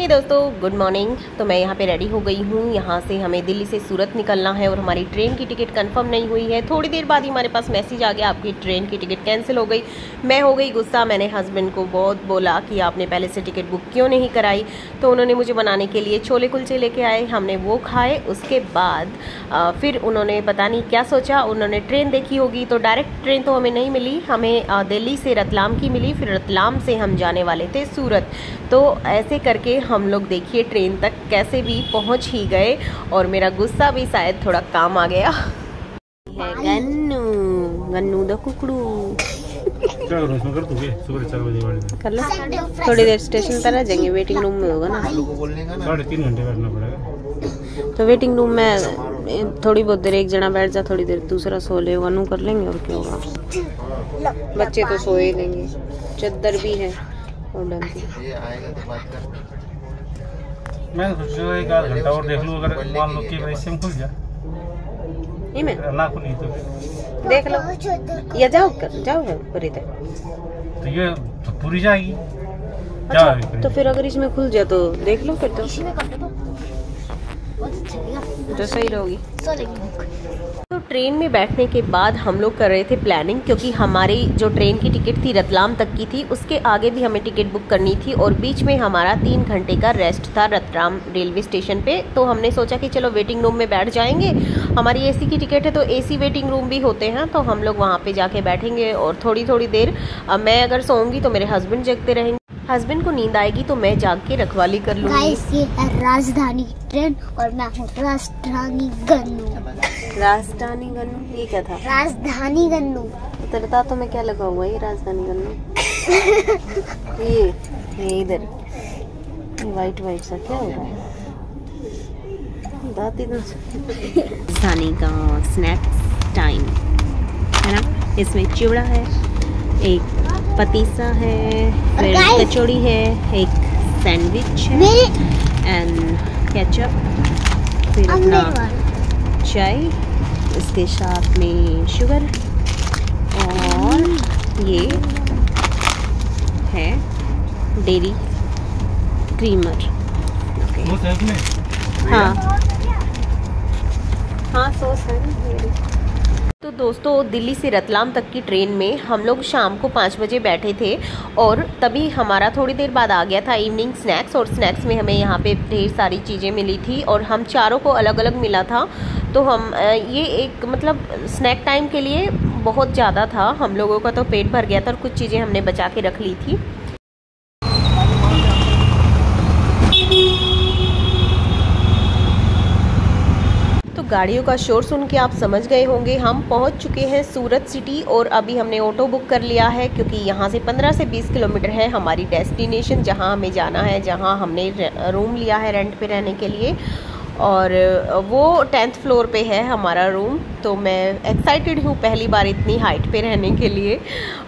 हे दोस्तों, good morning. तो मैं यहाँ पे रेडी हो गई हूँ। यहाँ से हमें दिल्ली से सूरत निकलना है और हमारी ट्रेन की टिकट कंफर्म नहीं हुई है। थोड़ी देर बाद ही हमारे पास मैसेज आ गया, आपकी ट्रेन की टिकट कैंसिल हो गई। मैं हो गई गुस्सा। मैंने हस्बैंड को बहुत बोला कि आपने पहले से टिकट बुक क्यों नहीं कराई। तो उन्होंने मुझे बनाने के लिए छोले कुलचे लेके आए, हमने वो खाए। उसके बाद फिर उन्होंने पता नहीं क्या सोचा, उन्होंने ट्रेन देखी होगी। तो डायरेक्ट ट्रेन तो हमें नहीं मिली, हमें दिल्ली से रतलाम की मिली। फिर रतलाम से हम जाने वाले थे सूरत। तो ऐसे करके हम लोग देखिए ट्रेन तक कैसे भी पहुंच ही गए और मेरा गुस्सा भी शायद थोड़ा काम आ गया है। गन्नू गन्नू द कुकड़ू कर लो। थोड़ी देर स्टेशन पर आ जाएंगे, वेटिंग रूम में होगा ना। 3.5 घंटे बैठना पड़ेगा। तो वेटिंग रूम में थोड़ी बहुत देर एक जना बैठ जा, थोड़ी देर दूसरा सो ले, वनू कर लेंगे और क्या होगा। बच्चे तो सो ही लेंगे, चद्दर भी है और मैं सोच रहा एक आध घंटा और देख लूं, अगर मान लो कि वैसे में खुल जा ना खुली तो देख लो या जाओ पूरी तरह। तो ये तो पूरी जाएगी। अच्छा, तो फिर अगर इसमें खुल जाए तो देख लो फिर तो सही रहोगी। तो ट्रेन में बैठने के बाद हम लोग कर रहे थे प्लानिंग, क्योंकि हमारी जो ट्रेन की टिकट थी रतलाम तक की थी, उसके आगे भी हमें टिकट बुक करनी थी और बीच में हमारा 3 घंटे का रेस्ट था रतलाम रेलवे स्टेशन पे। तो हमने सोचा कि चलो वेटिंग रूम में बैठ जाएंगे। हमारी एसी की टिकट है तो एसी वेटिंग रूम भी होते हैं, तो हम लोग वहाँ पे जाके बैठेंगे और थोड़ी देर मैं अगर सोऊंगी तो मेरे हस्बैंड जगते रहेंगे। हस्बैंड को नींद आएगी तो मैं जाग के रखवाली कर लूंगी। गाइस, ये है राजधानी ट्रेन और मैं हूँ राजधानी गन्नू। राजधानी गन्नू, ये क्या था? राजधानी गन्नू। तेरे दांतों में क्या लगा हुआ है? ये राजधानी गन्नू ये इधर वाइट सा क्या हो रहा है? दांत इधर। राजधानी का स्नैक्स टाइम है ना। इसमें चिवड़ा है, एक पतीसा है, फिर कचौड़ी है, एक सैंडविच है एंड केचप, फिर अपना चाय, इसके साथ में शुगर और ये है डेरी क्रीमर। हाँ सॉस है। तो दोस्तों, दिल्ली से रतलाम तक की ट्रेन में हम लोग शाम को 5 बजे बैठे थे और तभी हमारा थोड़ी देर बाद आ गया था इवनिंग स्नैक्स। और स्नैक्स में हमें यहाँ पे ढेर सारी चीज़ें मिली थी और हम चारों को अलग अलग मिला था। तो हम ये एक मतलब स्नैक टाइम के लिए बहुत ज़्यादा था, हम लोगों का तो पेट भर गया था और कुछ चीज़ें हमने बचा के रख ली थी। गाड़ियों का शोर सुन के आप समझ गए होंगे हम पहुंच चुके हैं सूरत सिटी। और अभी हमने ऑटो बुक कर लिया है, क्योंकि यहाँ से 15 से 20 किलोमीटर है हमारी डेस्टिनेशन, जहाँ हमें जाना है, जहाँ हमने रूम लिया है रेंट पे रहने के लिए। और वो 10th फ्लोर पे है हमारा रूम। तो मैं एक्साइटेड हूँ पहली बार इतनी हाइट पे रहने के लिए,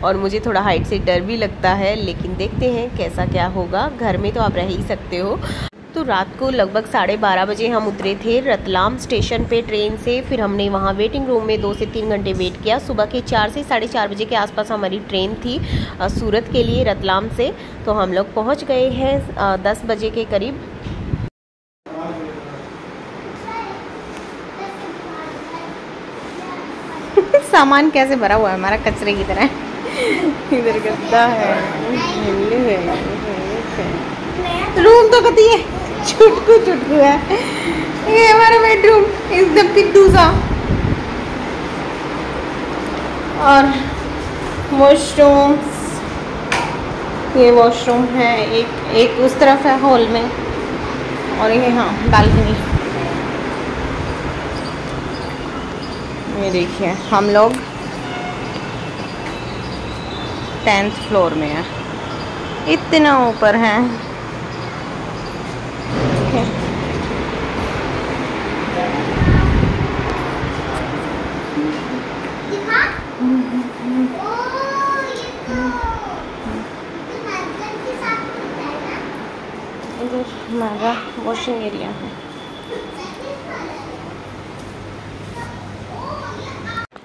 और मुझे थोड़ा हाइट से डर भी लगता है, लेकिन देखते हैं कैसा क्या होगा। घर में तो आप रह ही सकते हो। तो रात को लगभग 12:30 बजे हम उतरे थे रतलाम स्टेशन पे ट्रेन से। फिर हमने वहाँ वेटिंग रूम में 2 से 3 घंटे वेट किया। सुबह के 4 से 4:30 बजे के आसपास हमारी ट्रेन थी सूरत के लिए रतलाम से। तो हम लोग पहुँच गए हैं 10 बजे के करीब। सामान कैसे भरा हुआ है हमारा, कचरे की तरह। इधर गद्दा है, रूम तो कती है, चुटकू है। ये हमारा बेडरूम एकदम पिद्दू सा। और वॉशरूम, ये वॉशरूम है, एक उस तरफ है हॉल में, और ये हाँ बालकनी। ये देखिए हम लोग 10th फ्लोर में है, इतना ऊपर है। इधर हमारा वॉशिंग एरिया है।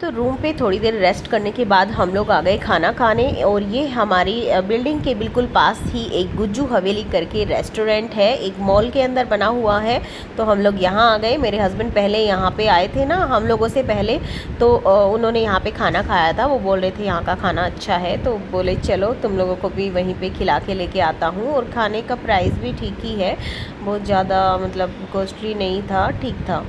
तो रूम पे थोड़ी देर रेस्ट करने के बाद हम लोग आ गए खाना खाने। और ये हमारी बिल्डिंग के बिल्कुल पास ही एक गुज्जू हवेली करके रेस्टोरेंट है, एक मॉल के अंदर बना हुआ है। तो हम लोग यहाँ आ गए। मेरे हस्बैंड पहले यहाँ पे आए थे ना हम लोगों से पहले, तो उन्होंने यहाँ पे खाना खाया था। वो बोल रहे थे यहाँ का खाना अच्छा है, तो बोले चलो तुम लोगों को भी वहीं पे खिला के लेके आता हूँ। और खाने का प्राइस भी ठीक ही है, बहुत ज़्यादा मतलब कॉस्टली नहीं था, ठीक था।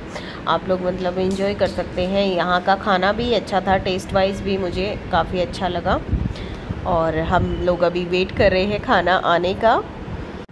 आप लोग मतलब एंजॉय कर सकते हैं। यहाँ का खाना भी अच्छा था, टेस्ट वाइज भी मुझे काफ़ी अच्छा लगा। और हम लोग अभी वेट कर रहे हैं खाना आने का।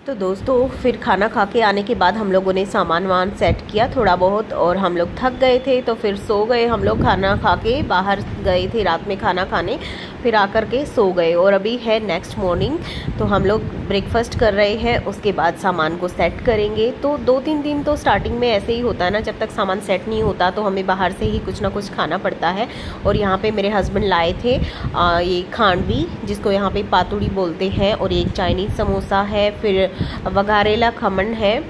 तो दोस्तों फिर खाना खा के आने के बाद हम लोगों ने सामान वामान सेट किया थोड़ा बहुत, और हम लोग थक गए थे तो फिर सो गए। हम लोग खाना खा के बाहर गए थे रात में खाना खाने, फिर आकर के सो गए। और अभी है नेक्स्ट मॉर्निंग, तो हम लोग ब्रेकफास्ट कर रहे हैं, उसके बाद सामान को सेट करेंगे। तो 2-3 दिन तो स्टार्टिंग में ऐसे ही होता है ना, जब तक सामान सेट नहीं होता तो हमें बाहर से ही कुछ ना कुछ खाना पड़ता है। और यहाँ पे मेरे हस्बैंड लाए थे ये खांडवी, जिसको यहाँ पे पातुड़ी बोलते हैं, और एक चाइनीज़ समोसा है, फिर वघारेला खमन है,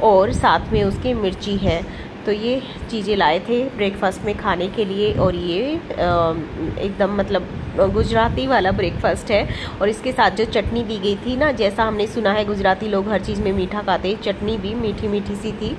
और साथ में उसके मिर्ची है। तो ये चीज़ें लाए थे ब्रेकफास्ट में खाने के लिए। और ये एकदम मतलब गुजराती वाला ब्रेकफास्ट है। और इसके साथ जो चटनी दी गई थी ना, जैसा हमने सुना है गुजराती लोग हर चीज़ में मीठा खाते हैं, चटनी भी मीठी मीठी सी थी।